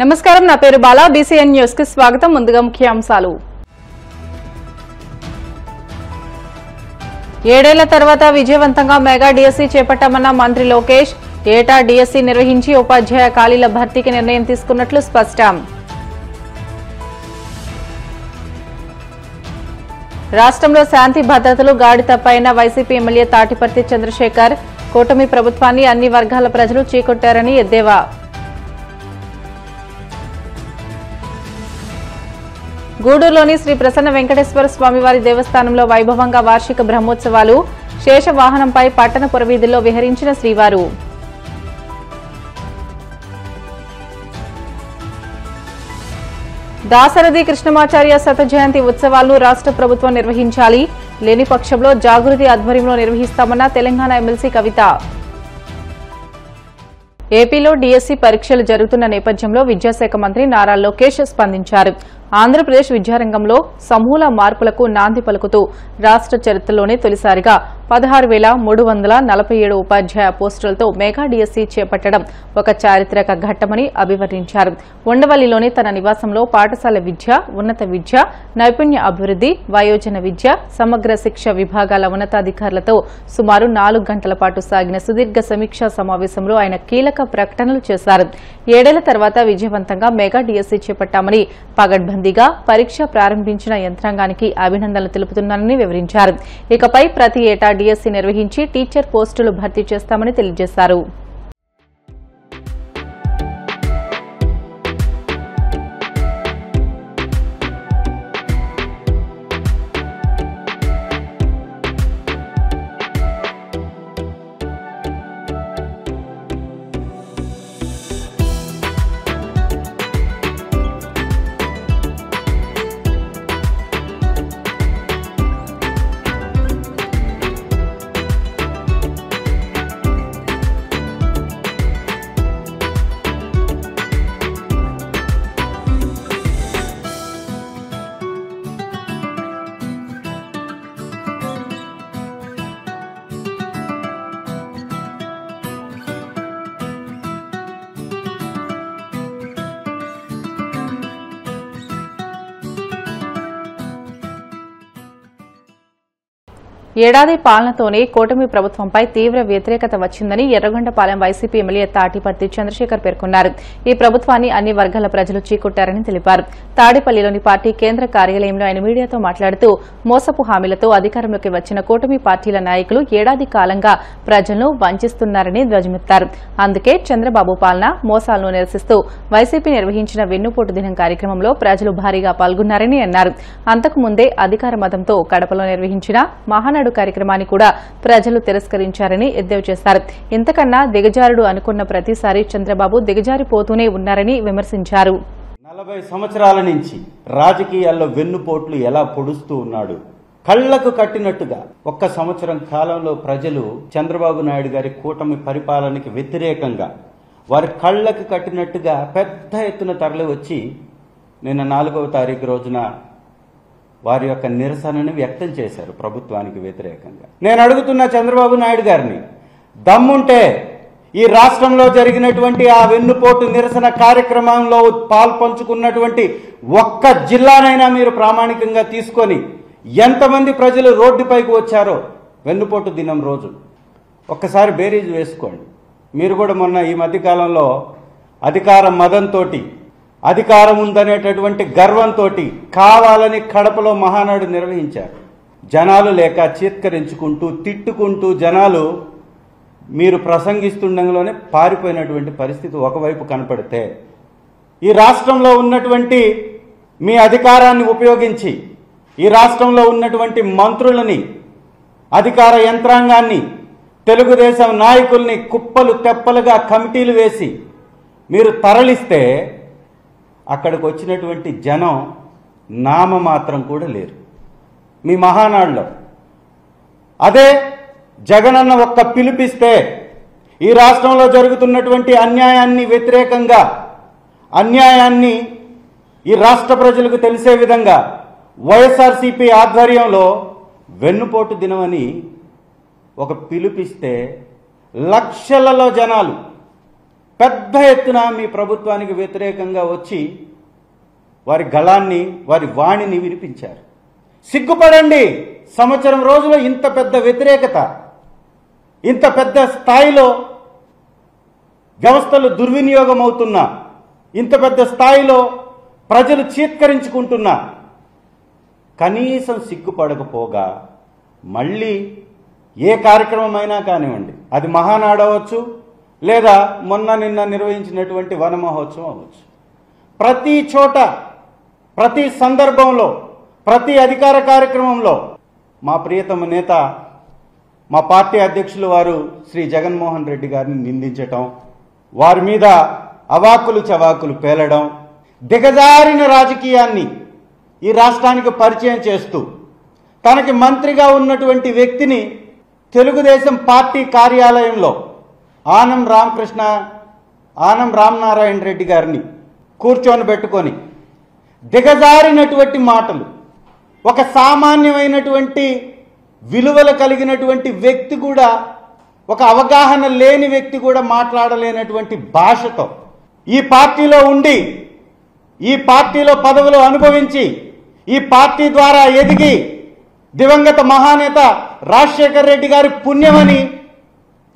నమస్కారం, నా పేరు బాలా. బీసీఎన్ న్యూస్ కి స్వాగతం. ముందుగా ముఖ్యాంశాలు. 7 ఏళ్ల తర్వాత విజయవంతంగా మెగా డిఎస్సీ చేపట్టామన్న మంత్రి లోకేష్. ఏటా డిఎస్సీ నిర్వహించి ఉపాధ్యాయ ఖాళీల భర్తీకి నిర్ణయం తీసుకున్నట్లు స్పష్టం. రాష్ట్రంలో శాంతి భద్రతలు గాడి తప్పాయన్న వైసీపీ ఎమ్మెల్యే తాటిపర్తి చంద్రశేఖర్. కూటమి ప్రభుత్వాన్ని అన్ని వర్గాల ప్రజలు చీకొట్టారని ఎద్దేవా. గూడూరులోని శ్రీ ప్రసన్న వెంకటేశ్వర స్వామివారి దేవస్థానంలో వైభవంగా వార్షిక బ్రహ్మోత్సవాలు. శేష వాహనంపై పట్టణ పురవీధుల్లో విహరించిన శ్రీవారు. దాశరథి కృష్ణమాచార్య శత జయంతి ఉత్సవాలను రాష్ట్ర ప్రభుత్వం నిర్వహించాలి. లేని పక్షంలో జాగృతి ఆధ్వర్యంలో నిర్వహిస్తామన్న తెలంగాణ ఎమ్మెల్సీ కవిత. ఏపీలో డిఎస్సీ పరీక్షలు జరుగుతున్న నేపథ్యంలో విద్యాశాఖ మంత్రి నారా లోకేష్ స్పందించారు. ఆంధ్రప్రదేశ్ విద్యారంగంలో సమూల మార్పులకు నాంది పలుకుతూ రాష్ట్ర చరిత్రలోనే తొలిసారిగా 16,347 ఉపాధ్యాయ పోస్టులతో మెగా డిఎస్సీ చేపట్టడం ఒక చారిత్రక ఘట్టమని అభివర్ణించారు. ఉండవల్లిలోని తన నివాసంలో పాఠశాల విద్య, ఉన్నత విద్య, నైపుణ్య అభివృద్ది, వయోజన విద్య, సమగ్ర శిక్ష విభాగాల ఉన్నతాధికారులతో సుమారు 4 గంటల పాటు సాగిన సుదీర్ఘ సమీక్షా సమావేశంలో ఆయన కీలక ప్రకటనలు చేశారు. 7 ఏళ్ల తర్వాత విజయవంతంగా మెగా డిఎస్సీ చేపట్టామని, పగడ్బందీగా పరీక్ష ప్రారంభించిన యంత్రాంగానికి అభినందనలు తెలుపుతున్నానని వివరించారు. ఇకపై ప్రతి ఏటా డిఎస్సీ నిర్వహించి టీచర్ పోస్టులు భర్తీ చేస్తామని తెలియజేశారు. ఏడాది పాలనతోనే కూటమి ప్రభుత్వంపై తీవ్ర వ్యతిరేకత వచ్చిందని ఎర్రగొండపాలెం వైసీపీ ఎమ్మెల్యే తాటిపర్తి చంద్రశేఖర్ పేర్కొన్నారు. ఈ ప్రభుత్వాన్ని అన్ని వర్గాల ప్రజలు చీకొట్టారని తెలిపారు. తాడేపల్లిలోని పార్టీ కేంద్ర కార్యాలయంలో ఆయన మీడియాతో మాట్లాడుతూ మోసపు హామీలతో అధికారంలోకి వచ్చిన కూటమి పార్టీల నాయకులు ఏడాది కాలంగా ప్రజలను వంచిస్తున్నారని ధ్వజమెత్తారు. అందుకే చంద్రబాబు పాలన మోసాలను నిరసిస్తూ వైసీపీ నిర్వహించిన వెన్నుపోటు దినం కార్యక్రమంలో ప్రజలు భారీగా పాల్గొన్నారని అన్నారు. అంతకుముందే అధికార మదంతో కడపలో నిర్వహించిన మహానాడు కార్యక్రమాన్ని కూడా ప్రజలు తిరస్కరించారని ఎద్దేవా చేశారు. ఇంతకన్నా దిగజారుడు అనుకున్న ప్రతిసారి చంద్రబాబు దిగజారిపోతూనే ఉన్నారని విమర్శించారు. 40 సంవత్సరాల నుంచి రాజకీయాల్లో వెన్నుపోట్లు ఎలా పొడుస్తూ ఉన్నాడు. కళ్లకు కట్టినట్టుగా 1 సంవత్సరం కాలంలో ప్రజలు చంద్రబాబు నాయుడు గారి కూటమి పరిపాలనకి వ్యతిరేకంగా వారి కళ్లకు కట్టినట్టుగా పెద్ద ఎత్తున తరలి వచ్చి నిన్న 4వ తారీఖు రోజున వారి యొక్క నిరసనని వ్యక్తం చేశారు ప్రభుత్వానికి వ్యతిరేకంగా. నేను అడుగుతున్న చంద్రబాబు నాయుడు గారిని, దమ్ముంటే ఈ రాష్ట్రంలో జరిగినటువంటి ఆ వెన్నుపోటు నిరసన కార్యక్రమంలో పాల్పంచుకున్నటువంటి ఒక్క జిల్లానైనా మీరు ప్రామాణికంగా తీసుకొని ఎంతమంది ప్రజలు రోడ్డుపైకి వచ్చారో వెన్నుపోటు దినం రోజు ఒక్కసారి బేరీజ్ వేసుకోండి. మీరు కూడా మొన్న ఈ మధ్యకాలంలో అధికార మదంతో, అధికారం ఉందనేటటువంటి గర్వంతో కావాలని కడపలో మహానాడు నిర్వహించారు. జనాలు లేక చీత్కరించుకుంటూ తిట్టుకుంటూ జనాలు మీరు ప్రసంగిస్తుండగానే పారిపోయినటువంటి పరిస్థితి ఒకవైపు కనపడితే, ఈ రాష్ట్రంలో ఉన్నటువంటి మీ అధికారాన్ని ఉపయోగించి ఈ రాష్ట్రంలో ఉన్నటువంటి మంత్రులని, అధికార యంత్రాంగాన్ని, తెలుగుదేశం నాయకుల్ని కుప్పలు తెప్పలుగా కమిటీలు వేసి మీరు తరలిస్తే అక్కడికి వచ్చినటువంటి జనం నామమాత్రం కూడా లేరు మీ మహానాడులో. అదే జగనన్న ఒక్క పిలిపిస్తే ఈ రాష్ట్రంలో జరుగుతున్నటువంటి అన్యాయాన్ని వ్యతిరేకంగా, అన్యాయాన్ని ఈ రాష్ట్ర ప్రజలకు తెలిసే విధంగా వైఎస్ఆర్సీపీ ఆధ్వర్యంలో వెన్నుపోటు దినమని ఒక పిలుపిస్తే లక్షలలో జనాలు పెద్ద ఎత్తున మీ ప్రభుత్వానికి వ్యతిరేకంగా వచ్చి వారి గళాన్ని, వారి వాణిని వినిపించారు. సిగ్గుపడండి. సంవత్సరం రోజుల్లో ఇంత పెద్ద వ్యతిరేకత, ఇంత పెద్ద స్థాయిలో వ్యవస్థలు దుర్వినియోగం అవుతున్నా, ఇంత పెద్ద స్థాయిలో ప్రజలు చీత్కరించుకుంటున్నా కనీసం సిగ్గుపడకపోగా మళ్ళీ ఏ కార్యక్రమం అయినా కానివ్వండి, అది మహానాడు అవ్వచ్చు, లేదా నిన్న నిర్వహించినటువంటి వన మహోత్సవం అవ్వచ్చు, ప్రతి చోట, ప్రతి సందర్భంలో, ప్రతి అధికార కార్యక్రమంలో మా ప్రియతమ నేత, మా పార్టీ అధ్యక్షులు వారు శ్రీ జగన్మోహన్ రెడ్డి గారిని నిందించటం, వారి మీద అవాకులు చవాకులు పేలడం, దిగజారిన రాజకీయాన్ని ఈ రాష్ట్రానికి పరిచయం చేస్తూ తనకి మంత్రిగా ఉన్నటువంటి వ్యక్తిని తెలుగుదేశం పార్టీ కార్యాలయంలో ఆనం రామనారాయణ రెడ్డి గారిని కూర్చొని పెట్టుకొని దిగజారినటువంటి మాటలు, ఒక సామాన్యమైనటువంటి విలువలు కలిగినటువంటి వ్యక్తి కూడా, ఒక అవగాహన లేని వ్యక్తి కూడా మాట్లాడలేనటువంటి భాషతో ఈ పార్టీలో ఉండి, ఈ పార్టీలో పదవులు అనుభవించి, ఈ పార్టీ ద్వారా ఎదిగి దివంగత మహానేత రాజశేఖర రెడ్డి గారి పుణ్యమని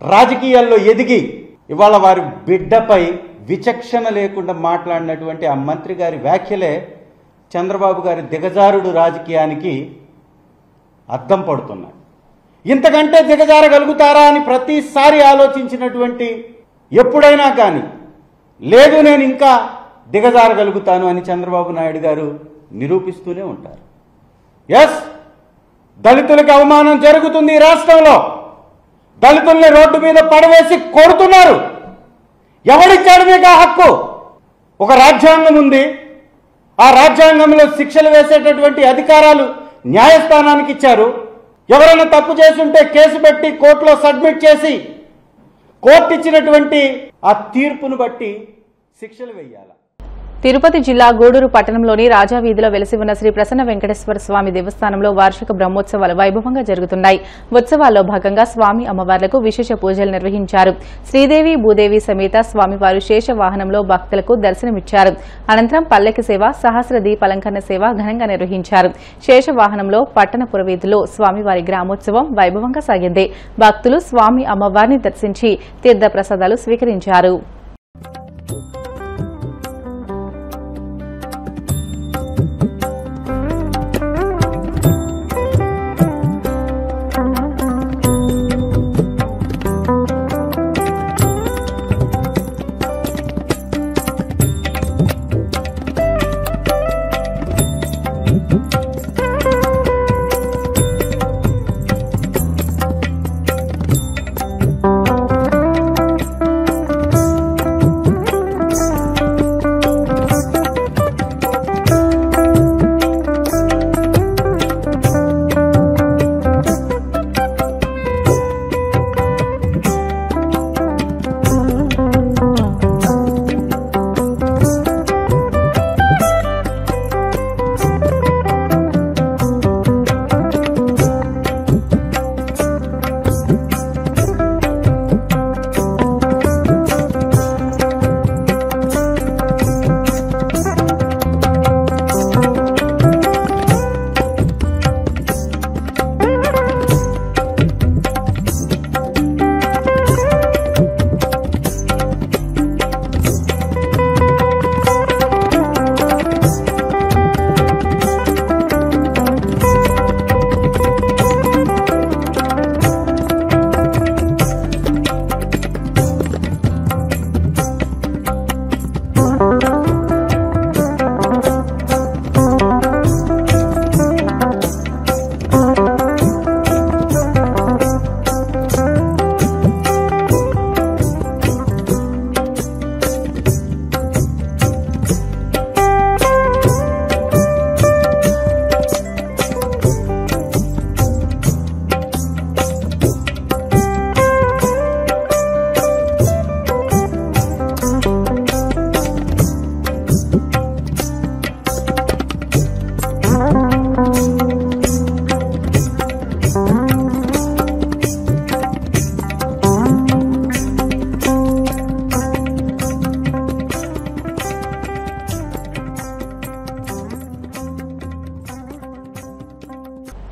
రాజకీయాల్లో ఎదిగి ఇవాళ వారి బిడ్డపై విచక్షణ లేకుండా మాట్లాడినటువంటి ఆ మంత్రి గారి వ్యాఖ్యలే చంద్రబాబు గారి దిగజారుడు రాజకీయానికి అద్దం పడుతున్నాయి. ఇంతకంటే దిగజారగలుగుతారా అని ప్రతిసారి ఆలోచించినటువంటి, ఎప్పుడైనా కానీ లేదు నేను ఇంకా దిగజారగలుగుతాను అని చంద్రబాబు నాయుడు గారు నిరూపిస్తూనే ఉంటారు. ఎస్, దళితులకు అవమానం జరుగుతుంది ఈ రాష్ట్రంలో. దళితుల్ని రోడ్డు మీద పడవేసి కొడుతున్నారు. ఎవడిచ్చాడు మీకు ఆ హక్కు? ఒక రాజ్యాంగం ఉంది. ఆ రాజ్యాంగంలో శిక్షలు వేసేటటువంటి అధికారాలు న్యాయస్థానానికి ఇచ్చారు. ఎవరైనా తప్పు చేసి ఉంటే కేసు పెట్టి కోర్టులో సబ్మిట్ చేసి కోర్టు ఇచ్చినటువంటి ఆ తీర్పును బట్టి శిక్షలు వేయాలి. తిరుపతి జిల్లా గూడూరు పట్టణంలోని రాజా వీధిలో వెలసి ఉన్న శ్రీ ప్రసన్న వెంకటేశ్వర స్వామి దేవస్థానంలో వార్షిక బ్రహ్మోత్సవాలు వైభవంగా జరుగుతున్నాయి. ఉత్సవాల్లో భాగంగా స్వామి అమ్మవార్లకు విశేష పూజలు నిర్వహించారు. శ్రీదేవి భూదేవి సమేత స్వామివారు శేష వాహనంలో భక్తులకు దర్శనమిచ్చారు. అనంతరం పల్లకి సేవ, సహస్ర దీపాలంకరణ సేవ ఘనంగా నిర్వహించారు. శేష వాహనంలో పట్టణ పురవీధిలో స్వామివారి గ్రామోత్సవం వైభవంగా సాగింది. భక్తులు స్వామి అమ్మవారిని దర్శించి తీర్థ ప్రసాదాలు స్వీకరించారు.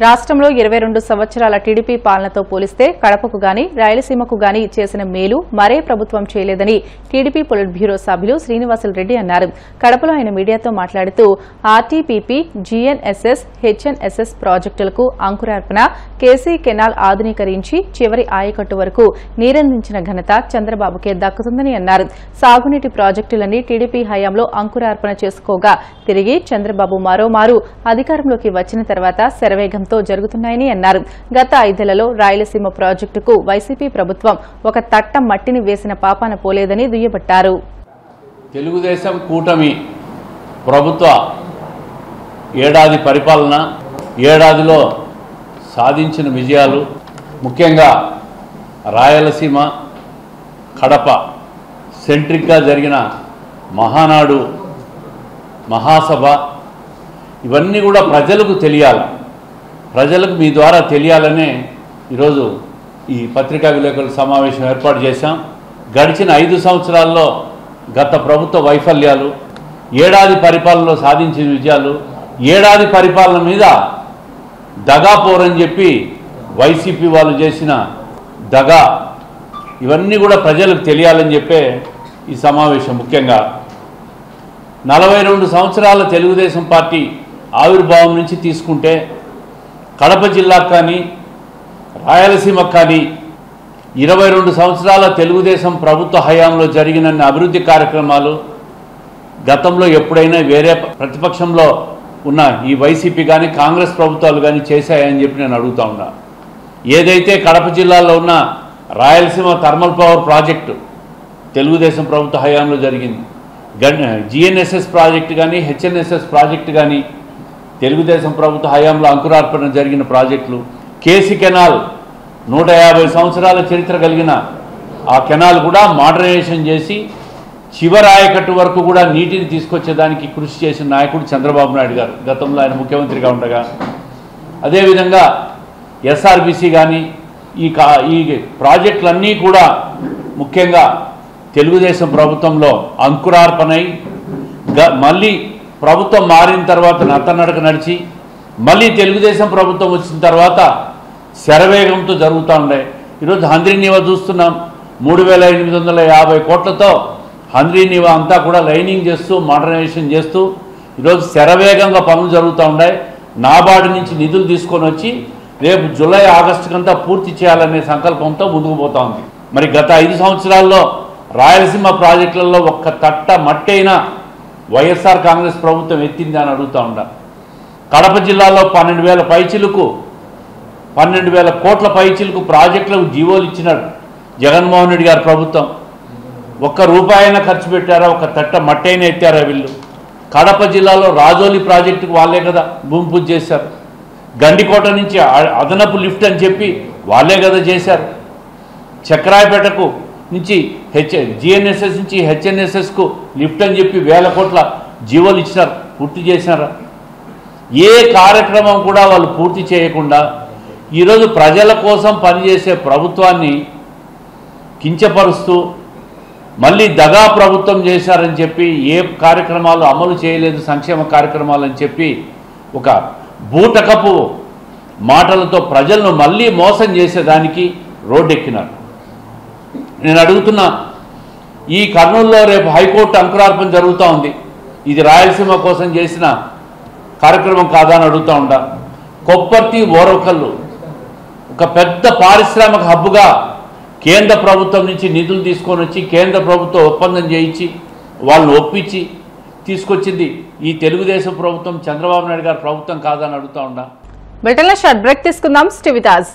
రాష్ట్రంలో 22 సంవత్సరాల టీడీపీ పాలనతో పోలిస్తే కడపకు గాని రాయలసీమకు గాని చేసిన మేలు మరే ప్రభుత్వం చేయలేదని టీడీపీ పొలిట్ బ్యూరో సభ్యులు శ్రీనివాసులు రెడ్డి అన్నారు. కడపలో ఆయన మీడియాతో మాట్లాడుతూ ఆర్టీపీపీ, జీఎన్ఎస్ఎస్, హెచ్ఎన్ఎస్ఎస్ ప్రాజెక్టులకు అంకురార్పణ, కేసీ కెనాల్ ఆధునీకరించి చివరి ఆయకట్టు వరకు నీరందించిన ఘనత చంద్రబాబుకే దక్కుతుందని అన్నారు. సాగునీటి ప్రాజెక్టులన్నీ టీడీపీ హయాంలో అంకురార్పణ చేసుకోగా తిరిగి చంద్రబాబు మరోమారు అధికారంలోకి వచ్చిన తర్వాత శరవేగంతో జరుగుతున్నాయని అన్నారు. గత 5 ఏళ్లలో రాయలసీమ ప్రాజెక్టుకు వైసీపీ ప్రభుత్వం ఒక తట్ట మట్టిని వేసిన పాపాన పోలేదని దుయ్యబట్టారు. తెలుగుదేశం కూటమి ప్రభుత్వ ఏడాది పరిపాలన, ఏడాదిలో సాధించిన విజయాలు, ముఖ్యంగా రాయలసీమ, కడప సెంట్రిక్గా జరిగిన మహానాడు, మహాసభ, ఇవన్నీ కూడా ప్రజలకు తెలియాలి. ప్రజలకు మీ ద్వారా తెలియాలనే ఈరోజు ఈ పత్రికా విలేకరుల సమావేశం ఏర్పాటు చేశాం. గడిచిన 5 సంవత్సరాల్లో గత ప్రభుత్వ వైఫల్యాలు, ఏడాది పరిపాలనలో సాధించిన విజయాలు, ఏడాది పరిపాలన మీద దగాపోరని చెప్పి వైసీపీ వాళ్ళు చేసిన దగా, ఇవన్నీ కూడా ప్రజలకు తెలియాలని చెప్పే ఈ సమావేశం. ముఖ్యంగా 42 సంవత్సరాల తెలుగుదేశం పార్టీ ఆవిర్భావం నుంచి తీసుకుంటే కడప జిల్లాకు కానీ రాయలసీమకు కానీ 22 సంవత్సరాల తెలుగుదేశం ప్రభుత్వ హయాంలో జరిగినన్ని అభివృద్ధి కార్యక్రమాలు గతంలో ఎప్పుడైనా వేరే ప్రతిపక్షంలో ఉన్న ఈ వైసీపీ కానీ కాంగ్రెస్ ప్రభుత్వాలు కానీ చేశాయని చెప్పి నేను అడుగుతా ఉన్నా. ఏదైతే కడప జిల్లాలో ఉన్న Rayalaseema thermal power project Telugu Desam ప్రభుత్వ హయాంలో జరిగింది, జీఎన్ఎస్ఎస్ ప్రాజెక్టు కానీ హెచ్ఎన్ఎస్ఎస్ ప్రాజెక్టు కానీ తెలుగుదేశం ప్రభుత్వ హయాంలో అంకురార్పణ జరిగిన ప్రాజెక్టులు, కేసీ కెనాల్ 150 సంవత్సరాల చరిత్ర కలిగిన ఆ కెనాల్ కూడా మోడర్నైజేషన్ చేసి చివరి ఆయకట్టు వరకు కూడా నీటిని తీసుకొచ్చేదానికి కృషి చేసిన నాయకుడు చంద్రబాబు నాయుడు గారు గతంలో ఆయన ముఖ్యమంత్రిగా ఉండగా. అదేవిధంగా ఎస్ఆర్బీసీ కానీ ఈ ప్రాజెక్టులన్నీ కూడా ముఖ్యంగా తెలుగుదేశం ప్రభుత్వంలో అంకురార్పణై మళ్ళీ ప్రభుత్వం మారిన తర్వాత నత్తనడక నడిచి మళ్ళీ తెలుగుదేశం ప్రభుత్వం వచ్చిన తర్వాత శరవేగంతో జరుగుతూ ఉండే. ఈరోజు హంద్రీనీవా చూస్తున్నాం, 3850 కోట్లతో హంద్రీనీవా అంతా కూడా లైనింగ్ చేస్తూ మోడర్నైజేషన్ చేస్తూ ఈరోజు శరవేగంగా పనులు జరుగుతూ ఉన్నాయి. నాబార్డు నుంచి నిధులు తీసుకొని వచ్చి రేపు జూలై, ఆగస్టుకంతా పూర్తి చేయాలనే సంకల్పంతో ముందుకు పోతా ఉంది. మరి గత 5 సంవత్సరాల్లో రాయలసీమ ప్రాజెక్టులలో ఒక్క తట్ట మట్టైనా వైఎస్ఆర్ కాంగ్రెస్ ప్రభుత్వం ఎత్తింది అని అడుగుతూ ఉండ. కడప జిల్లాలో 12,000 కోట్ల పైచిలకు ప్రాజెక్టులకు జీవోలు ఇచ్చినాడు జగన్మోహన్ రెడ్డి గారి ప్రభుత్వం. ఒక్క రూపాయైనా ఖర్చు పెట్టారా? ఒక తట్ట మట్టైనా ఎత్తారా వీళ్ళు? కడప జిల్లాలో రాజోలి ప్రాజెక్టుకు వాళ్ళే కదా భూమి పూజ చేశారు. గండికోట నుంచి అదనపు లిఫ్ట్ అని చెప్పి వాళ్ళే కదా చేశారు. చక్రాయపేటకు నుంచి జీఎన్ఎస్ఎస్ నుంచి హెచ్ఎన్ఎస్ఎస్కు లిఫ్ట్ అని చెప్పి 1000 కోట్ల జీవోలు ఇచ్చినారు, పూర్తి చేసినారా? ఏ కార్యక్రమం కూడా వాళ్ళు పూర్తి చేయకుండా ఈరోజు ప్రజల కోసం పనిచేసే ప్రభుత్వాన్ని కించపరుస్తూ మళ్ళీ దగా ప్రభుత్వం చేశారని చెప్పి, ఏ కార్యక్రమాలు అమలు చేయలేదు సంక్షేమ కార్యక్రమాలు అని చెప్పి ఒక బూటకపు మాటలతో ప్రజలను మళ్ళీ మోసం చేసేదానికి రోడ్డెక్కినారు. నేను అడుగుతున్నా, ఈ కర్నూలులో రేపు హైకోర్టు అంకురార్పణ జరుగుతూ ఉంది, ఇది రాయలసీమ కోసం చేసిన కార్యక్రమం కాదా అని అడుగుతూ ఉంటా. కొప్పర్తి, ఓరవకల్లు ఒక పెద్ద పారిశ్రామిక హబ్బుగా కేంద్ర ప్రభుత్వం నుంచి నిధులు తీసుకొని వచ్చి కేంద్ర ప్రభుత్వం ఒప్పందం చేయించి వాళ్ళని ఒప్పించి తీసుకొచ్చింది ఈ తెలుగుదేశం ప్రభుత్వం, చంద్రబాబు నాయుడు గారి ప్రభుత్వం కాదని అడుగుతూ ఉన్నా. బ్రిటన్లో షార్ట్ బ్రేక్ తీసుకుందాం. Stay with us.